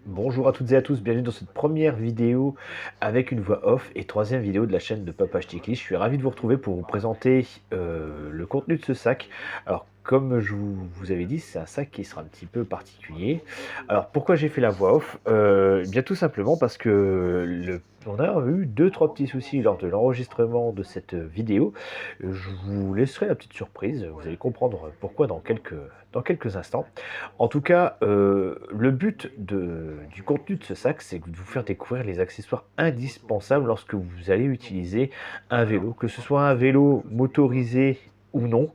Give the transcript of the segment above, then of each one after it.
Bonjour à toutes et à tous, bienvenue dans cette première vidéo avec une voix off et troisième vidéo de la chaîne de Papa Ch'ti. Je suis ravi de vous retrouver pour vous présenter le contenu de ce sac. Alors comme je vous avais dit, c'est un sac qui sera un petit peu particulier. Alors pourquoi j'ai fait la voix off? Bien tout simplement parce que on a eu deux trois petits soucis lors de l'enregistrement de cette vidéo. Je vous laisserai la petite surprise, vous allez comprendre pourquoi dans quelques instants. En tout cas, le but du contenu de ce sac, c'est de vous faire découvrir les accessoires indispensables lorsque vous allez utiliser un vélo, que ce soit un vélo motorisé ou non.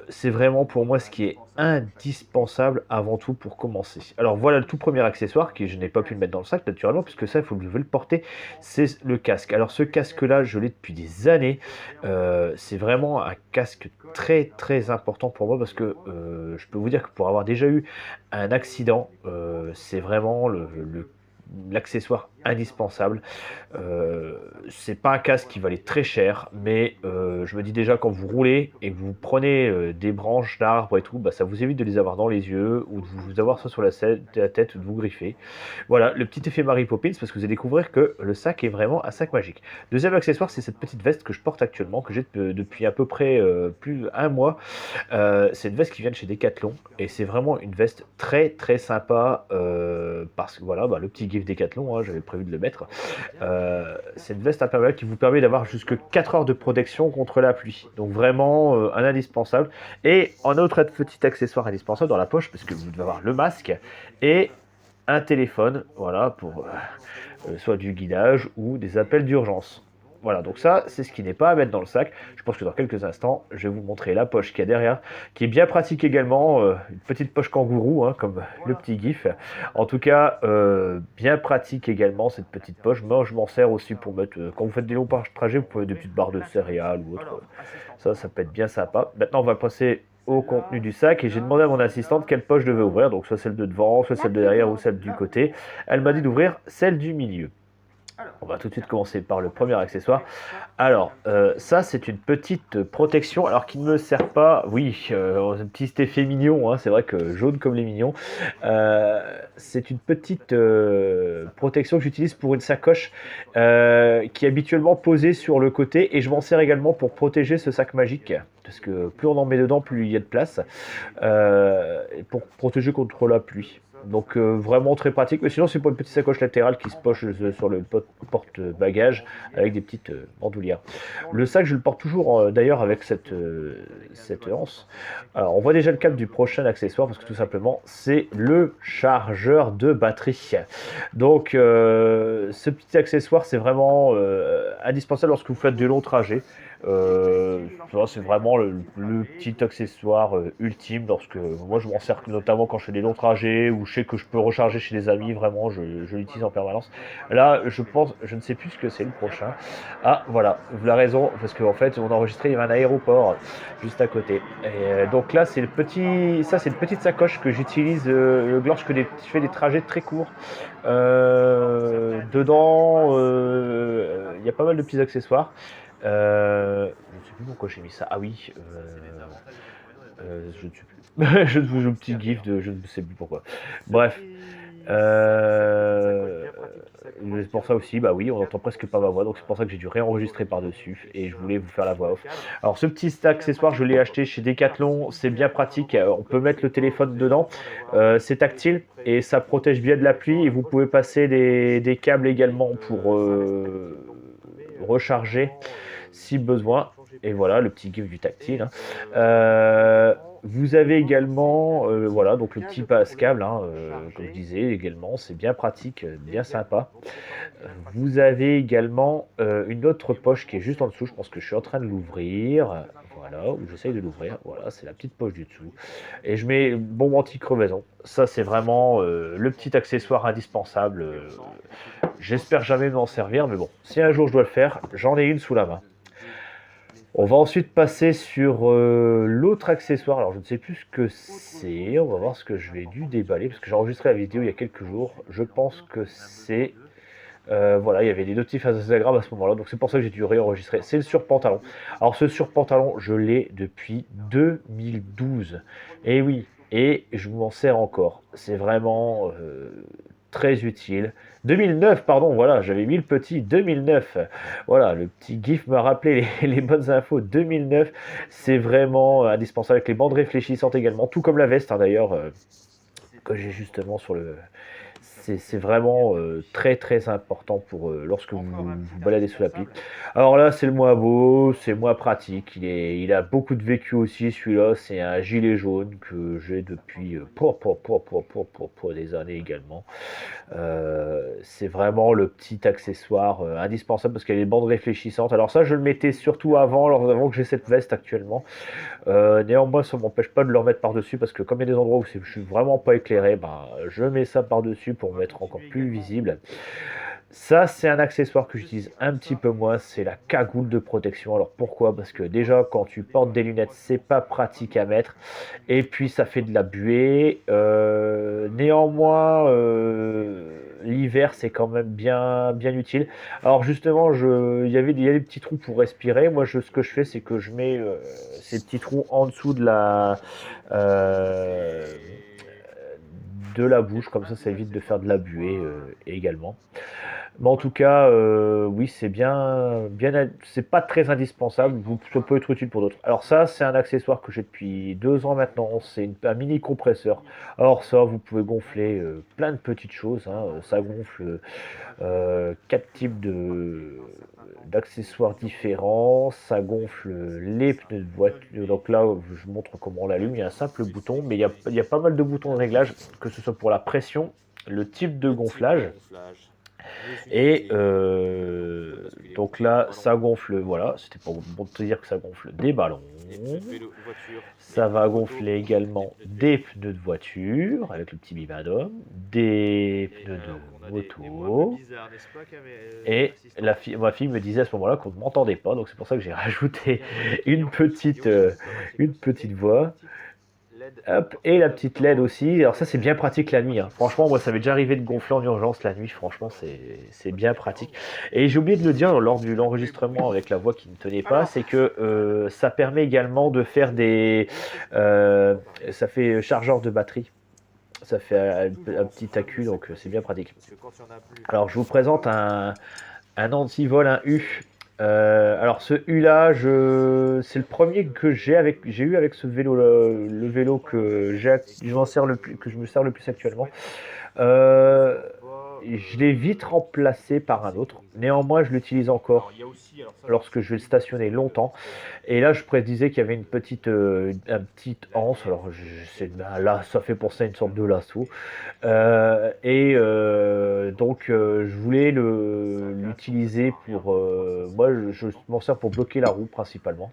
C'est vraiment pour moi ce qui est indispensable avant tout pour commencer. Alors voilà le tout premier accessoire qui je n'ai pas pu le mettre dans le sac naturellement puisque ça il faut que je vais le porter, c'est le casque. Alors ce casque là je l'ai depuis des années. C'est vraiment un casque très très important pour moi parce que je peux vous dire que pour avoir déjà eu un accident, c'est vraiment l'accessoire indispensable. C'est pas un casque qui valait très cher, mais je me dis déjà quand vous roulez et que vous prenez des branches d'arbres et tout, bah, ça vous évite de les avoir dans les yeux ou de vous avoir ça sur la tête ou de vous griffer. Voilà, le petit effet Mary Poppins, parce que vous allez découvrir que le sac est vraiment un sac magique. Deuxième accessoire, c'est cette petite veste que je porte actuellement, que j'ai depuis à peu près plus d'un mois. C'est une veste qui vient de chez Decathlon, et c'est vraiment une veste très très sympa, parce que voilà, bah, le petit gif Decathlon, hein, j'avais prévu de le mettre. C'est une veste imperméable qui vous permet d'avoir jusque 4 heures de protection contre la pluie. Donc vraiment un indispensable. Et un autre petit accessoire indispensable dans la poche, parce que vous devez avoir le masque et un téléphone, voilà, pour soit du guidage ou des appels d'urgence. Voilà, donc ça, c'est ce qui n'est pas à mettre dans le sac. Je pense que dans quelques instants, je vais vous montrer la poche qu'il y a derrière, qui est bien pratique également, une petite poche kangourou, hein, comme le petit gif. En tout cas, bien pratique également cette petite poche. Moi, je m'en sers aussi pour mettre, quand vous faites des longs trajets, vous pouvez des petites barres de céréales ou autre. Ça peut être bien sympa. Maintenant, on va passer au contenu du sac et j'ai demandé à mon assistante quelle poche je devais ouvrir, donc soit celle de devant, soit celle de derrière ou celle du côté. Elle m'a dit d'ouvrir celle du milieu. On va tout de suite commencer par le premier accessoire. Alors, ça, c'est une petite protection, alors qui ne me sert pas, oui, un petit effet mignon, hein, c'est vrai que jaune comme les mignons. C'est une petite protection que j'utilise pour une sacoche qui est habituellement posée sur le côté, et je m'en sers également pour protéger ce sac magique, parce que plus on en met dedans, plus il y a de place, et pour protéger contre la pluie. Donc vraiment très pratique, mais sinon c'est pour une petite sacoche latérale qui se poche sur le porte-bagages avec des petites bandoulières. Le sac je le porte toujours d'ailleurs avec cette anse. Alors on voit déjà le cap du prochain accessoire parce que tout simplement c'est le chargeur de batterie. Donc ce petit accessoire c'est vraiment indispensable lorsque vous faites de longs trajets. C'est vraiment le petit accessoire ultime lorsque moi je m'en sers notamment quand je fais des longs trajets ou je sais que je peux recharger chez des amis, vraiment je l'utilise en permanence. Là je pense, je ne sais plus ce que c'est le prochain. Ah voilà, vous avez raison, parce qu'en fait on a enregistré, il y avait un aéroport juste à côté. Et donc là c'est c'est une petite sacoche que j'utilise lorsque je fais des trajets très courts. Dedans il y a pas mal de petits accessoires. Je ne sais plus pourquoi j'ai mis ça. Ah oui, je ne sais plus. Je vous joue un petit gif de je ne sais plus pourquoi. Bref. Euh, c'est pour ça aussi, bah oui, on entend presque pas ma voix, donc c'est pour ça que j'ai dû réenregistrer par-dessus et je voulais vous faire la voix off. Alors ce petit accessoire, je l'ai acheté chez Decathlon, c'est bien pratique, on peut mettre le téléphone dedans, c'est tactile et ça protège bien de la pluie et vous pouvez passer des câbles également pour recharger si besoin. Et voilà, le petit gif du tactile, hein. Vous avez également, voilà, donc le petit passe-câble, hein, comme je disais également, c'est bien pratique, bien sympa. Vous avez également une autre poche qui est juste en dessous, je pense que je suis en train de l'ouvrir. Voilà, ou j'essaye de l'ouvrir. Voilà, c'est la petite poche du dessous. Et je mets bombe anti-crevaison. Ça, c'est vraiment le petit accessoire indispensable. J'espère jamais m'en servir, mais bon, si un jour je dois le faire, j'en ai une sous la main. On va ensuite passer sur l'autre accessoire. Alors je ne sais plus ce que c'est. On va voir ce que je vais dû déballer parce que j'ai enregistré la vidéo il y a quelques jours. Je pense que c'est voilà, il y avait des notifs Instagram à ce moment-là, donc c'est pour ça que j'ai dû réenregistrer. C'est le surpantalon. Alors ce surpantalon, je l'ai depuis 2012. Et oui, et je m'en sers encore. C'est vraiment très utile. 2009, pardon, voilà, j'avais mis le petit 2009. Voilà, le petit GIF m'a rappelé les bonnes infos. 2009, c'est vraiment indispensable avec les bandes réfléchissantes également, tout comme la veste d'ailleurs, que j'ai justement sur le, c'est vraiment très très important pour lorsque vous baladez sous la pluie. Alors là, c'est le moins beau, c'est moins pratique. Il a beaucoup de vécu aussi, celui-là. C'est un gilet jaune que j'ai depuis pour des années également. C'est vraiment le petit accessoire indispensable parce qu'il y a les bandes réfléchissantes. Alors ça, je le mettais surtout avant que j'ai cette veste actuellement. Néanmoins, ça m'empêche pas de le remettre par-dessus parce que comme il y a des endroits où je suis vraiment pas éclairé, ben, je mets ça par-dessus pour me mettre encore plus visible. Ça, c'est un accessoire que j'utilise un petit peu moins, c'est la cagoule de protection. Alors pourquoi? Parce que déjà, quand tu portes des lunettes, c'est pas pratique à mettre. Et puis, ça fait de la buée. Néanmoins, l'hiver, c'est quand même bien utile. Alors justement, il y a des petits trous pour respirer. Moi, ce que je fais, c'est que je mets ces petits trous en dessous euh, de la bouche. Comme ça évite de faire de la buée également. Mais en tout cas, oui, c'est pas très indispensable. Ça peut être utile pour d'autres. Alors ça, c'est un accessoire que j'ai depuis 2 ans maintenant. C'est un mini compresseur. Alors ça, vous pouvez gonfler plein de petites choses, hein. Ça gonfle 4 types d'accessoires différents. Ça gonfle les pneus de voiture. Donc là, je montre comment on l'allume. Il y a un simple bouton, mais il y a pas mal de boutons de réglage, que ce soit pour la pression, le type de gonflage. Et donc là, ça gonfle, voilà, c'était pour te dire que ça gonfle des ballons. Ça va gonfler également des pneus de voiture, avec le petit bibendum, des pneus de moto. Et ma fille me disait à ce moment-là qu'on ne m'entendait pas, donc c'est pour ça que j'ai rajouté une petite voix. Hop, et la petite LED aussi. Alors ça, c'est bien pratique la nuit, hein. Franchement, moi, ça m'est déjà arrivé de gonfler en urgence la nuit. Franchement, c'est bien pratique. Et j'ai oublié de le dire lors de l'enregistrement avec la voix qui ne tenait pas, c'est que ça permet également de faire ça fait chargeur de batterie. Ça fait un petit accu, donc c'est bien pratique. Alors, je vous présente un antivol, un U. Alors ce U là, c'est le premier que j'ai eu avec ce vélo, le vélo que que je me sers le plus actuellement. Je l'ai vite remplacé par un autre. Néanmoins, je l'utilise encore lorsque je vais le stationner longtemps. Et là, je prédisais qu'il y avait un petit anse. Alors, là, ça fait pour ça une sorte de lasso. Donc, je voulais l'utiliser pour. Moi, je m'en sers pour bloquer la roue principalement.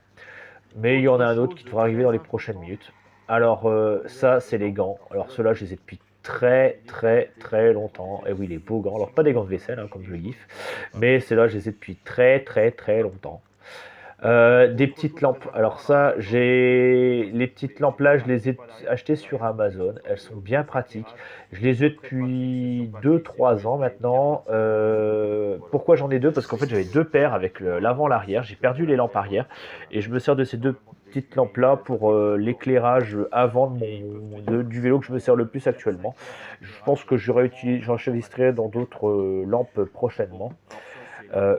Mais il y en a un autre qui devrait arriver dans les prochaines minutes. Alors, ça, c'est les gants. Alors, ceux-là, je les ai depuis très très très longtemps. Et oui, les beaux gants. Alors, pas des gants de vaisselle, hein, comme le GIF. Mais ceux-là, je les ai depuis très très très longtemps. Des petites lampes. Alors ça, les petites lampes là, je les ai achetées sur Amazon. Elles sont bien pratiques. Je les ai depuis 2 3 ans maintenant. Pourquoi j'en ai deux? Parce qu'en fait, j'avais deux paires avec l'avant, l'arrière. J'ai perdu les lampes arrière et je me sers de ces deux petites lampes là pour l'éclairage avant du vélo que je me sers le plus actuellement. Je pense que j'enregistrerai dans d'autres lampes prochainement.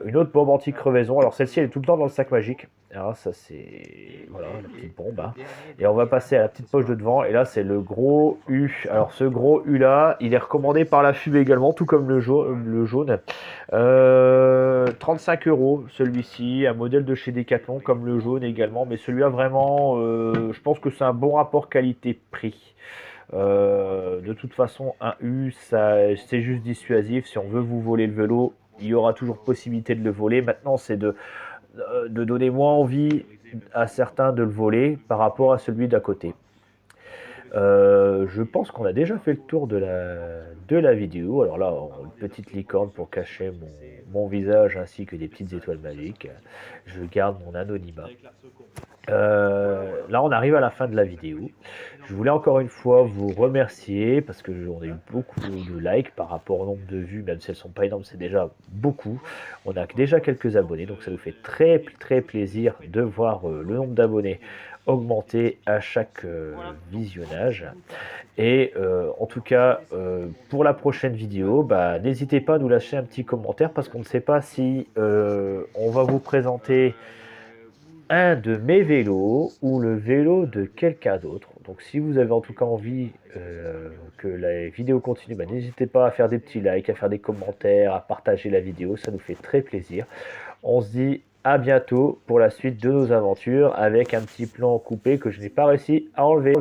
Une autre bombe anti-crevaison. Alors celle-ci, elle est tout le temps dans le sac magique. Alors ça, c'est voilà, la petite bombe, hein. Et on va passer à la petite poche de devant. Et là, c'est le gros U. Alors ce gros U là, il est recommandé par la FUB également, tout comme le jaune. 35 € celui-ci, un modèle de chez Decathlon comme le jaune également. Mais celui-là, vraiment, je pense que c'est un bon rapport qualité-prix. De toute façon, un U, c'est juste dissuasif. Si on veut vous voler le vélo, il y aura toujours possibilité de le voler. Maintenant, c'est de donner moins envie à certains de le voler par rapport à celui d'à côté. Je pense qu'on a déjà fait le tour de la vidéo. Alors là, une petite licorne pour cacher mon visage ainsi que des petites étoiles magiques. Je garde mon anonymat. Là, on arrive à la fin de la vidéo. Je voulais encore une fois vous remercier parce que on a eu beaucoup de likes par rapport au nombre de vues, même si elles ne sont pas énormes, c'est déjà beaucoup. On a déjà quelques abonnés, donc ça nous fait très très plaisir de voir le nombre d'abonnés augmenter à chaque visionnage. Et en tout cas, pour la prochaine vidéo, bah, n'hésitez pas à nous lâcher un petit commentaire parce qu'on ne sait pas si on va vous présenter un de mes vélos ou le vélo de quelqu'un d'autre. Donc si vous avez en tout cas envie que la vidéo continue, bah, n'hésitez pas à faire des petits likes, à faire des commentaires, à partager la vidéo, ça nous fait très plaisir. On se dit à bientôt pour la suite de nos aventures avec un petit plan coupé que je n'ai pas réussi à enlever.